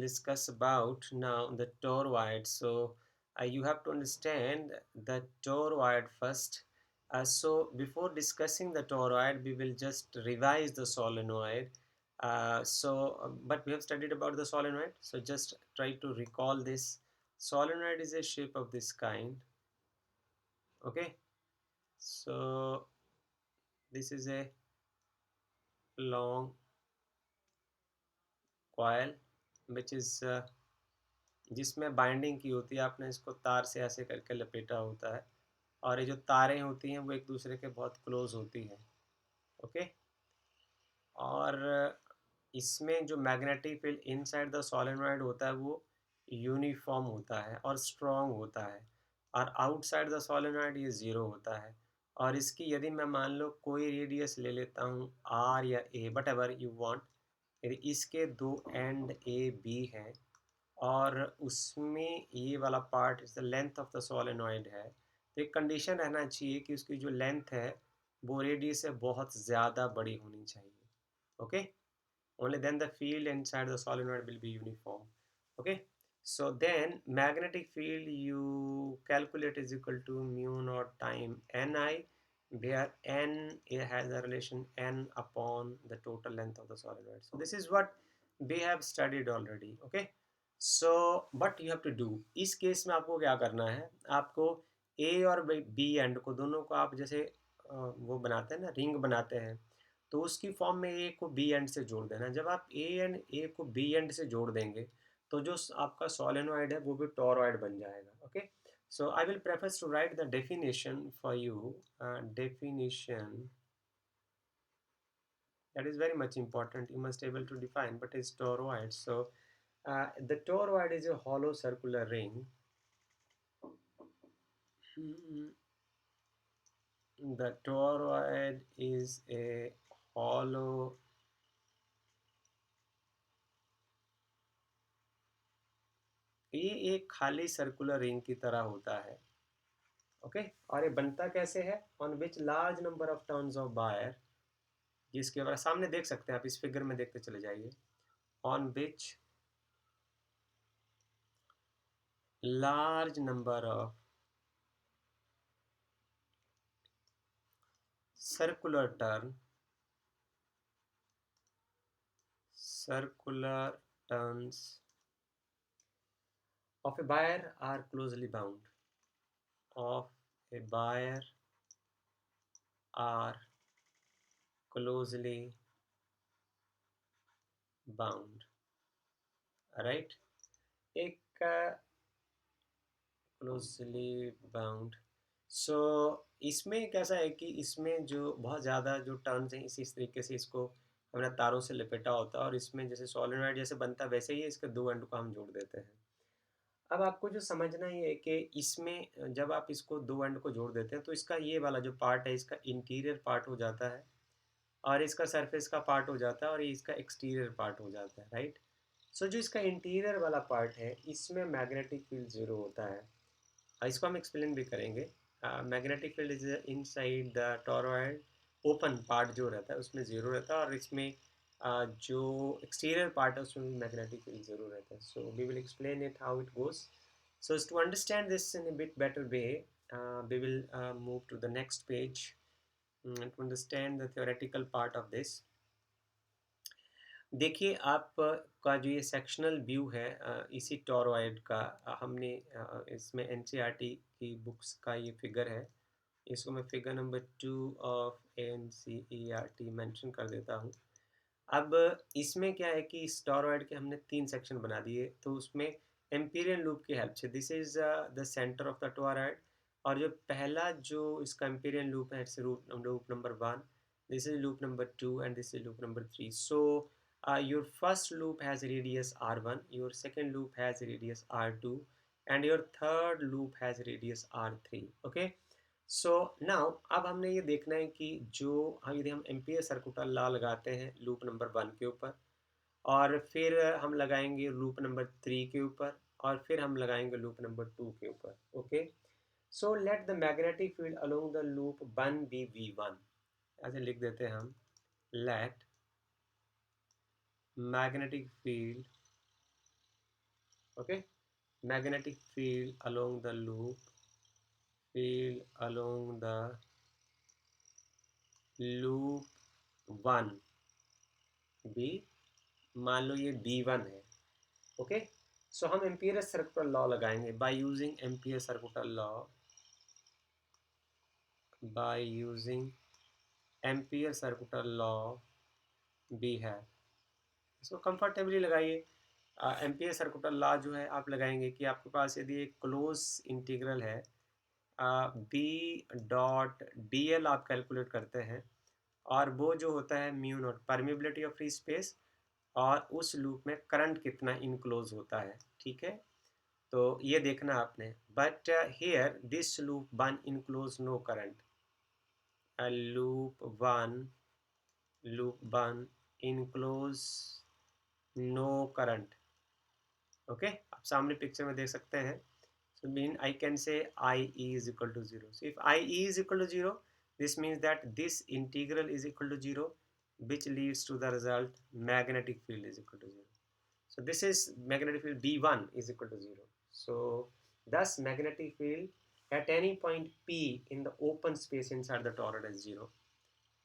Discuss about now the toroid. So you have to understand the toroid first. So before discussing the toroid, we will just revise the solenoid. But we have studied about the solenoid. So just try to recall this. Solenoid is a shape of this kind. Okay. So this is a long coil, which is जिसमें binding की होती है। आपने इसको तार से ऐसे करके लपेटा होता है और ये जो तारें होती हैं वो एक दूसरे के बहुत क्लोज होती हैं। ओके। और इसमें जो magnetic field inside the solenoid होता है वो यूनिफॉर्म होता है और स्ट्रॉन्ग होता है, और आउटसाइड द सोलेनॉइड ये ज़ीरो होता है। और इसकी यदि मैं मान लो कोई रेडियस ले लेता हूँ आर या ए, वट एवर यू वांट, यदि इसके दो एंड ए बी हैं और उसमें ये वाला part is the length of the solenoid है, तो एक कंडीशन रहना चाहिए कि उसकी जो लेंथ है वो रेडियस से बहुत ज़्यादा बड़ी होनी चाहिए। Okay. only then the field inside the solenoid will be uniform. Okay, so then magnetic field you calculate is equal to mu naught time Ni, where N has a relation N upon the total length of the solenoid. So this is what we have studied already. Okay, so what you have to do इस case में आपको क्या करना है, आपको A और B and को दोनों को आप जैसे वो बनाते हैं ना, रिंग बनाते हैं, तो उसकी फॉर्म में ए को बी एंड से जोड़ देना। जब आप ए को बी एंड से जोड़ देंगे तो जो आपका सोलेनॉइड है वो भी टोरॉइड बन जाएगा। Okay, so I will prefer to write the definition for you. Definition that is very much important, you must able to define what is toroid. So the toroid is a hollow circular ring. Hmm, the toroid is a hollow ये एक खाली circular ring की तरह होता है। Okay, और ये बनता कैसे है, on which large number of turns of wire, जिसके बारे सामने देख सकते हैं आप, इस फिगर में देखते चले जाइए, on which large number of circular turn, circular turns of a wire are closely bound, of a wire are closely bound, right. एक क्लोजली बाउंड। सो इसमें कैसा है कि इसमें जो बहुत ज़्यादा जो टर्न्स हैं इस तरीके से इसको हमने तारों से लपेटा होता है, और इसमें जैसे सोलेनॉइड जैसे बनता है वैसे ही इसके दो एंड को हम जोड़ देते हैं। अब आपको जो समझना ही है कि इसमें जब आप इसको दो एंड को जोड़ देते हैं तो इसका ये वाला जो पार्ट है इसका इंटीरियर पार्ट हो जाता है, और इसका सरफेस का पार्ट हो जाता है, और ये इसका एक्सटीरियर पार्ट हो जाता है, राइट। सो जो इसका इंटीरियर वाला पार्ट है इसमें मैग्नेटिक फील्ड ज़ीरो होता है। इसको हम एक्सप्लेन भी करेंगे। Magnetic field is inside the toroid, open part जो रहता है उसमें ज़ीरो रहता है, और इसमें जो एक्सटीरियर पार्ट है उसमें भी मैग्नेटिक फील्ड ज़ीरो रहता है। So we will explain it how it goes. So to understand this in a bit better way, we will move to the next page to understand the theoretical part of this. देखिए आप का जो ये sectional view है इसी toroid का, हमने इसमें एनसीईआरटी की बुक्स का ये फिगर है, इसको मैं figure number 2 of NCERT mention कर देता हूँ। अब इसमें क्या है कि इस टोरॉइड के हमने 3 सेक्शन बना दिए, तो उसमें एम्पीरियल लूप की हेल्प से this is the centre of the toroid, और जो पहला जो इसका एम्पीरियल लूप है it's loop number 1, this is loop number 2, and this is loop number 3. So your first loop has radius r1, your second loop has radius r2, and your third loop has radius r3. Okay, so now अब हमने ये देखना है कि जो हम यदि हम एम्पियर सर्कुलर लॉ लगाते हैं लूप नंबर 1 के ऊपर, और फिर हम लगाएंगे लूप नंबर 3 के ऊपर, और फिर हम लगाएंगे लूप नंबर 2 के ऊपर। Okay, so let the magnetic field along the loop 1 B v1, ऐसे लिख देते हैं हम, let magnetic field Okay, magnetic field along the loop loop 1 B, मान लो ये B1 है. ओके, सो हम एम्पियर सर्कुलर लॉ लगाएंगे by using ampere circular law, by using ampere circular law B है. इसको कंफर्टेबली लगाइए. एम्पियर सर्कुलर लॉ जो है आप लगाएंगे कि आपके पास यदि एक क्लोज इंटीग्रल है, बी डॉट डी एल आप कैलकुलेट करते हैं, और वो जो होता है mu naught permeability of free space, और उस लूप में करंट कितना इनक्लोज होता है. ठीक है, तो ये देखना आपने. But here this loop one enclose no current, loop one enclose no current. Okay, आप सामने पिक्चर में देख सकते हैं. So mean I can say IE is equal to 0. So if IE is equal to 0, this means that this integral is equal to 0, which leads to the result magnetic field is equal to 0. So this is magnetic field B1 is equal to 0. So thus magnetic field at any point P in the open space inside the toroid is 0.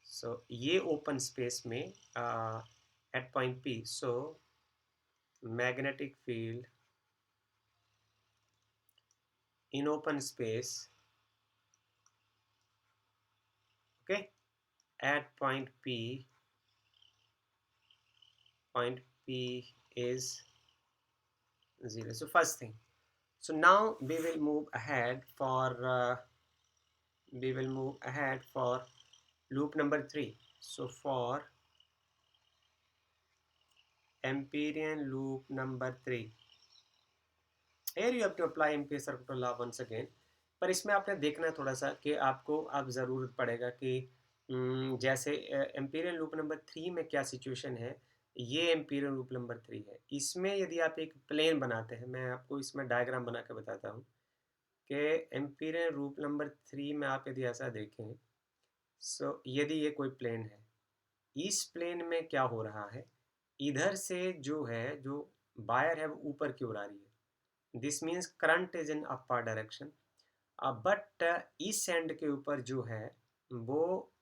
So ये open space में at point P, so magnetic field in open space, okay, at point P is 0. So first thing, so now we will move ahead for loop number 3. So for Amperian loop number 3, here you have to apply Ampere circular law once again. पर इसमें आपने देखना है थोड़ा सा कि आपको अब ज़रूरत पड़ेगा कि जैसे एम्पीरियन लूप नंबर 3 में क्या सिचुएशन है, ये एम्पीरियन लूप नंबर 3 है. इसमें यदि आप एक प्लेन बनाते हैं, मैं आपको इसमें डायग्राम बना के बताता हूँ कि एम्पीरियन लूप नंबर 3 में आप यदि ऐसा देखें, सो यदि ये कोई प्लेन है, इस प्लेन में क्या हो रहा है, इधर से जो वायर है वो ऊपर की ओर आ रही है. This means current is in upper direction. But इस एंड के ऊपर जो है वो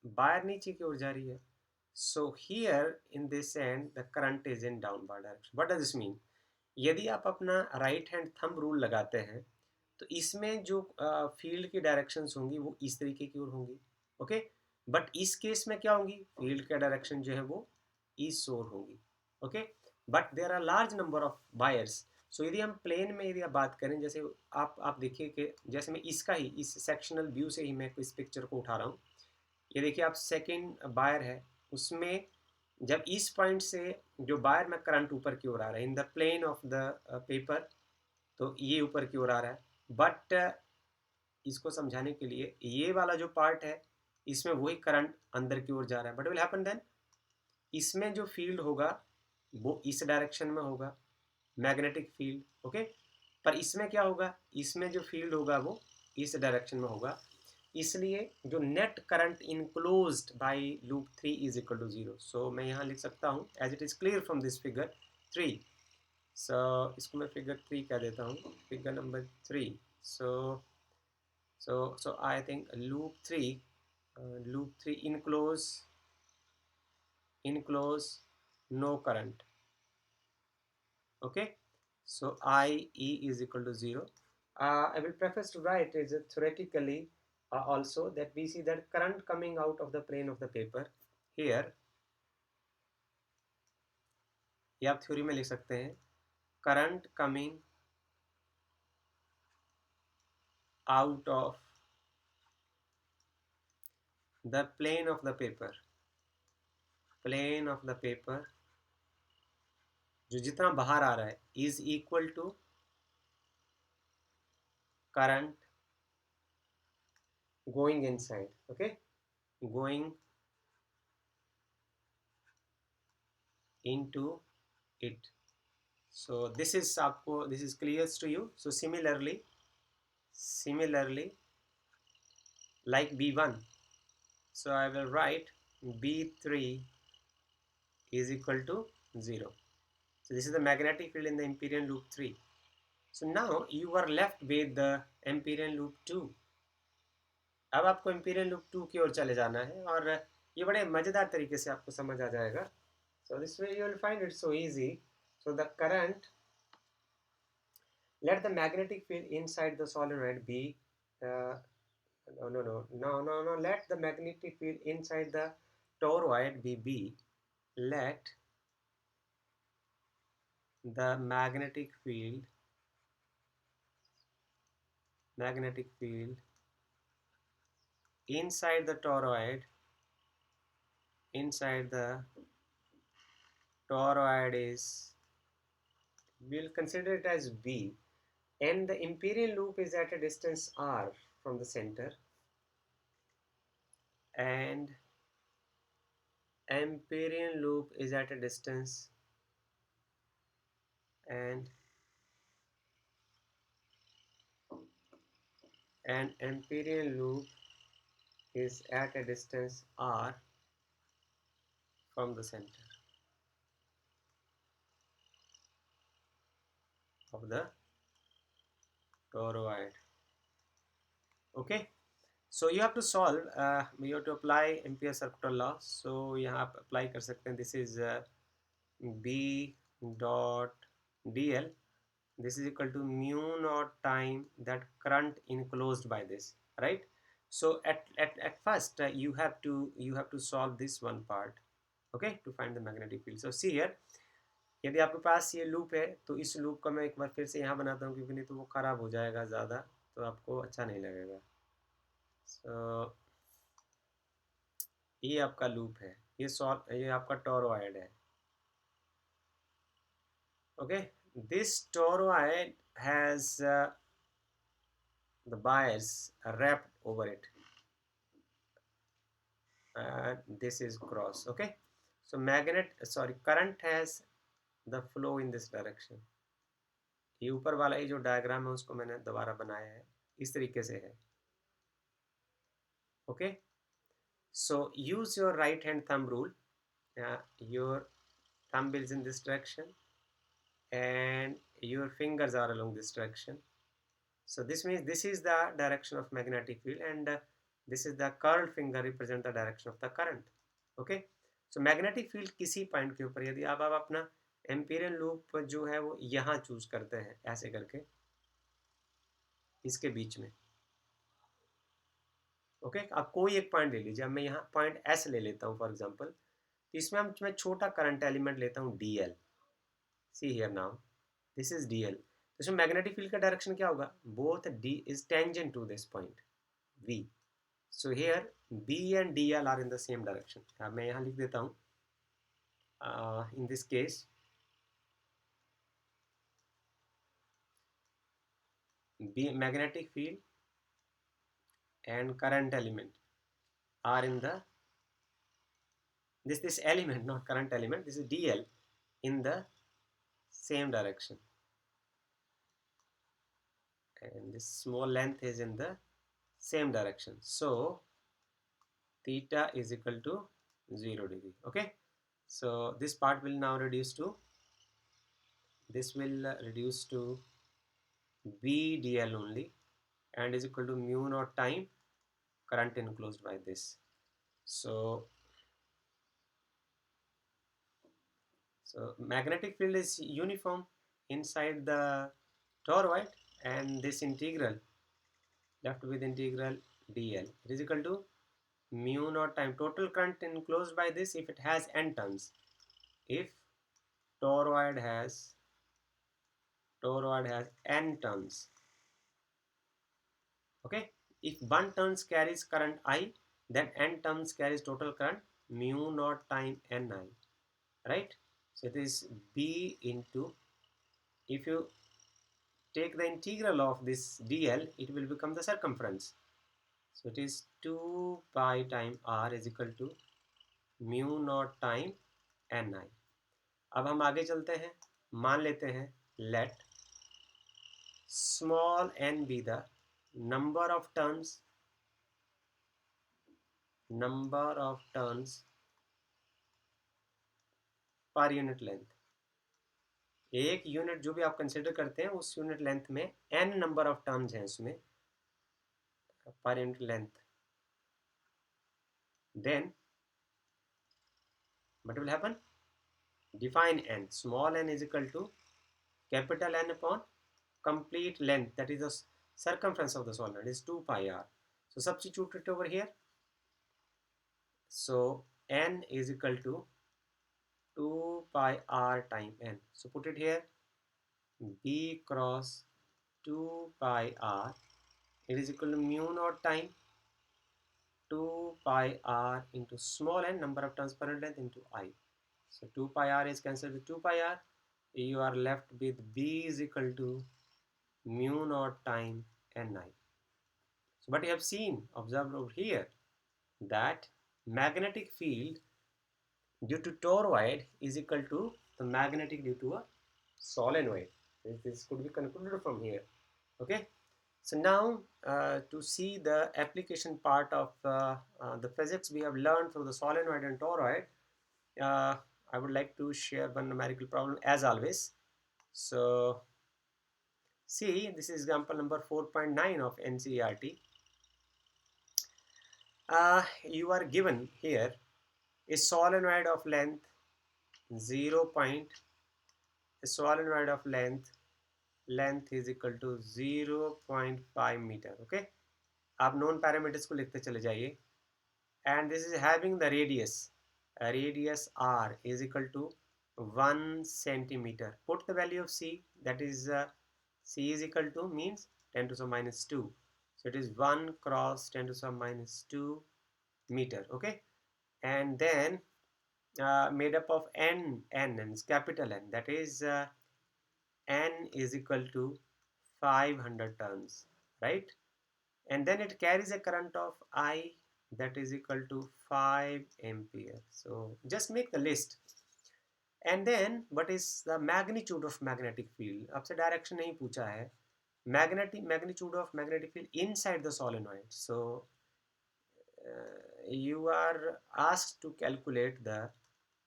वायर नीचे की ओर जा रही है. So here in this and the current is in downward direction. What does this mean? यदि आप अपना राइट हैंड थंब रूल लगाते हैं तो इसमें जो फील्ड की डायरेक्शंस होंगी वो इस तरीके की ओर होंगी. ओके, बट इस केस में क्या होंगी, फील्ड का डायरेक्शन जो है वो इस ओर होगी. Okay, but there are large number of wires. So यदि हम प्लेन में यदि आप बात करें, जैसे आप देखिए कि जैसे मैं इसका ही इस सेक्शनल व्यू से ही मैं इस पिक्चर को उठा रहा हूँ. ये देखिए आप सेकेंड वायर है, उसमें जब इस पॉइंट से जो वायर में करंट ऊपर की ओर आ रहा है in the plane of the paper, तो ये ऊपर की ओर आ रहा है. बट इसको समझाने के लिए ये वाला जो पार्ट है इसमें वही करंट अंदर की ओर जा रहा है. बट विल हैपन देन, इसमें जो फील्ड होगा वो इस डायरेक्शन में होगा, मैग्नेटिक फील्ड. ओके, पर इसमें क्या होगा, इसमें जो फील्ड होगा वो इस डायरेक्शन में होगा. इसलिए जो net current enclosed by loop 3 is equal to 0. So मैं यहाँ लिख सकता हूँ as it is clear from this figure 3. So इसको मैं फिगर 3 कह देता हूँ, figure number 3. So I think loop 3 enclose no current. Okay, so IE is equal to 0. I will preface to write is theoretically also that we see that current coming out of the plane of the paper here, ये आप theory में लिख सकते हैं, current coming out of the plane of the paper, जो जितना बाहर आ रहा है is equal to current going inside. Okay, going into it. So this is clear to you. So similarly like B1, so I will write B3 is equal to 0. So this is the magnetic field in the Amperian loop 3. So now you are left with the Empyrean loop 2. अब आपको Empyrean loop 2 की ओर चले जाना है और ये बड़े मज़ेदार तरीके से आपको समझ आ जाएगा. So this way you will find it so easy. So the current, let the magnetic field inside the solenoid be uh, no, let the magnetic field inside the toroid be B. Let the magnetic field inside the toroid is, we'll consider it as B, and the Empyrean loop is at a distance R from the center, and Empyrean loop is at a distance, and Empyrean loop is at a distance R from the center of the toroid. Okay, so you have to solve, you have to apply Ampere circular law. So यहाँ आप apply कर सकते हैं. This is B dot dl. This is equal to mu naught time that current enclosed by this, right? So at first you have to solve this one part, okay, to find the magnetic field. So see here, यदि आपके पास ये loop है तो इस loop को मैं एक बार फिर से यहाँ बनाता हूँ, क्योंकि नहीं तो वो ख़राब हो जाएगा ज़्यादा, तो आपको अच्छा नहीं लगेगा. So ये आपका लूप है, ये आपका टोरॉइड है. Okay, this toroid has the wires wrapped over it. This is cross. Okay, so current has the flow in this direction. ये ऊपर वाला ये जो डायग्राम है उसको मैंने दोबारा बनाया है, इस तरीके से है. Okay, so use your right hand thumb rule. Your thumb is in this direction and your fingers are along this direction. So this means this is the direction of magnetic field, and this is the curled finger represent the direction of the current. Okay, so magnetic field किसी point के ऊपर, यदि आप अपना Amperian loop जो है वो यहाँ चूज करते हैं ऐसे करके इसके बीच में. ओके, आप कोई एक पॉइंट ले लीजिए. अब मैं यहाँ पॉइंट एस ले लेता हूँ फॉर एग्जांपल. तो इसमें मैं छोटा करंट एलिमेंट लेता हूँ D L. See here now, this is D L. तो इसमें मैग्नेटिक फील्ड का डायरेक्शन क्या होगा? Both D is tangent to this point V. So here B and DL are in the same direction. अब मैं यहाँ लिख देता हूँ. In this case, B magnetic field and current element are in the this element, not current element. This is DL in the same direction, and this small length is in the same direction. So theta is equal to 0 degree. Okay, so this part will now reduce to B dl only, and is equal to mu naught time current enclosed by this. So magnetic field is uniform inside the toroid, and this integral left with integral dl, it is equal to mu naught time total current enclosed by this if it has n turns. If toroid has n turns. Okay, if one turns carries current I, then n turns carries total current mu naught time ni, right? So it is B into, if you take the integral of this dl, it will become the circumference. So it is 2 pi time r is equal to mu naught time ni. अब हम आगे चलते हैं. मान लेते हैं let small n be the number of turns per unit length. एक unit जो भी आप कंसिडर करते हैं उस यूनिट लेंथ में n नंबर ऑफ टर्न्स हैं उसमें per unit length, then what will happen? Define n. Small n is equal to capital N upon complete length, that is the circumference of the solenoid, is 2 pi r. So substitute it over here. So n is equal to 2 pi r time n. So put it here, b cross 2 pi r, it is equal to mu naught time 2 pi r into small n, number of turns per unit length, into I. So 2 pi r is cancelled with 2 pi r. You are left with b is equal to mu naught time ni. So what you have seen, observed over here, that magnetic field due to toroid is equal to the magnetic due to a solenoid. This could be concluded from here. Okay. So now to see the application part of the physics we have learned through the solenoid and toroid, I would like to share one numerical problem as always. So see, this is example number 4.9 of NCERT. You are given here a solenoid of length 0. A solenoid of length is equal to 0.5 meter. Okay, आप known parameters को लिखते चले जाइए. And this is having the radius r is equal to 1 centimeter. Put the value of c, that is c is equal to, means 10 to the minus 2. So it is 1 cross 10 to the minus 2 meter. Okay, and then made up of n is capital N, that is n is equal to 500 turns, right? And then it carries a current of I, that is equal to 5 ampere. So just make the list. And then what is the magnitude of magnetic field? आपसे direction नहीं पूछा है. Magnitude of magnetic field inside the solenoid. So you are asked to calculate the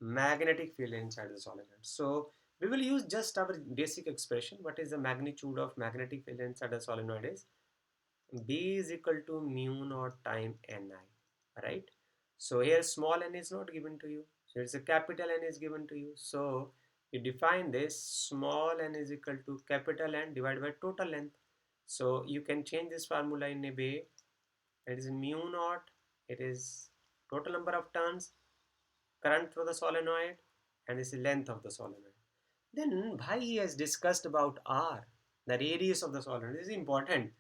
magnetic field inside the solenoid. So we will use just our basic expression. What is the magnitude of magnetic field inside the solenoid is B is equal to mu naught time Ni, right? So here small n is not given to you, so it's a capital N is given to you. So you define this small n is equal to capital N divided by total length. So you can change this formula in a way, it is mu naught, it is total number of turns, current through the solenoid, and this is length of the solenoid. Then why he has discussed about r, the radius of the solenoid. This is important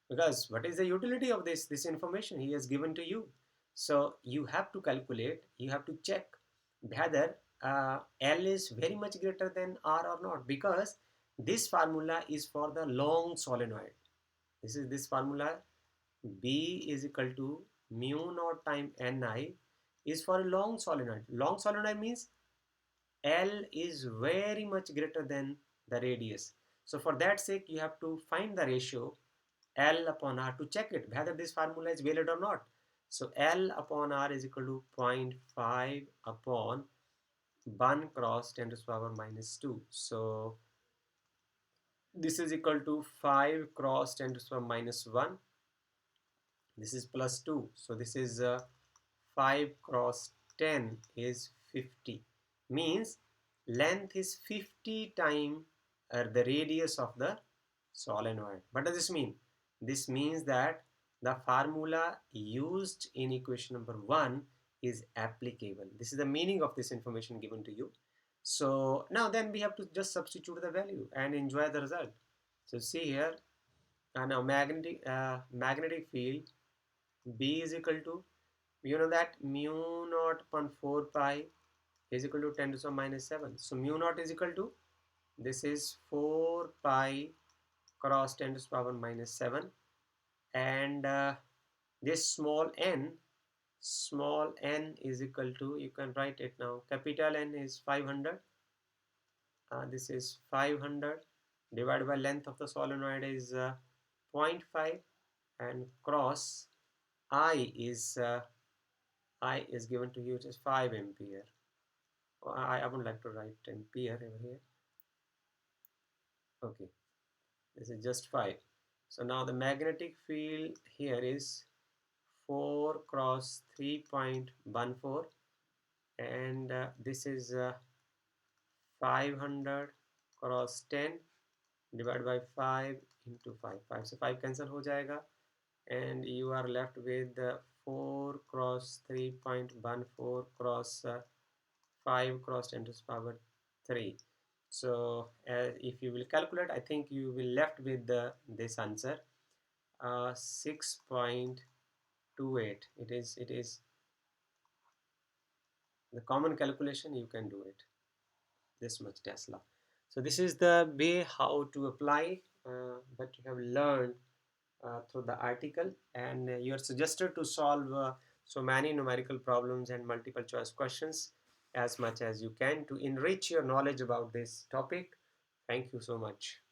because what is the utility of this information he has given to you. So you have to calculate, you have to check whether L is very much greater than R or not, because this formula is for the long solenoid. This formula B is equal to mu naught time Ni is for a long solenoid. Long solenoid means L is very much greater than the radius. So for that sake you have to find the ratio L upon R to check it whether this formula is valid or not. So L upon R is equal to 0.5 upon 1 cross 10 to the power minus 2. So this is equal to 5 cross 10 to the power minus 1. This is plus 2. So this is 5 cross 10 is 50. Means length is 50 times the radius of the solenoid. What does this mean? This means that the formula used in equation number 1 is applicable. This is the meaning of this information given to you. So now then we have to just substitute the value and enjoy the result. So see here, now magnetic field B is equal to, you know that mu naught upon 4 pi is equal to 10 to the minus 7. So mu naught is equal to, this is 4 pi cross 10 to the power minus 7, and this small n is equal to, you can write it now, capital N is 500, this is 500 divided by length of the solenoid is 0.5, and cross I is given to you, it is 5 ampere. I would like to write ampere over here. Okay, this is just 5. So now the magnetic field here is 4 cross 3.14, and this is 500 cross 10 divided by 5 into 5. 5 से 5 cancel हो जाएगा, and you are left with 4 cross 3.14 cross 5 cross 10 to the power 3. So if you will calculate, I think you will left with this answer, 6.28. It is the common calculation, you can do it this much Tesla. So this is the way how to apply what you have learned through the article, and you are suggested to solve so many numerical problems and multiple choice questions as much as you can to enrich your knowledge about this topic. Thank you so much.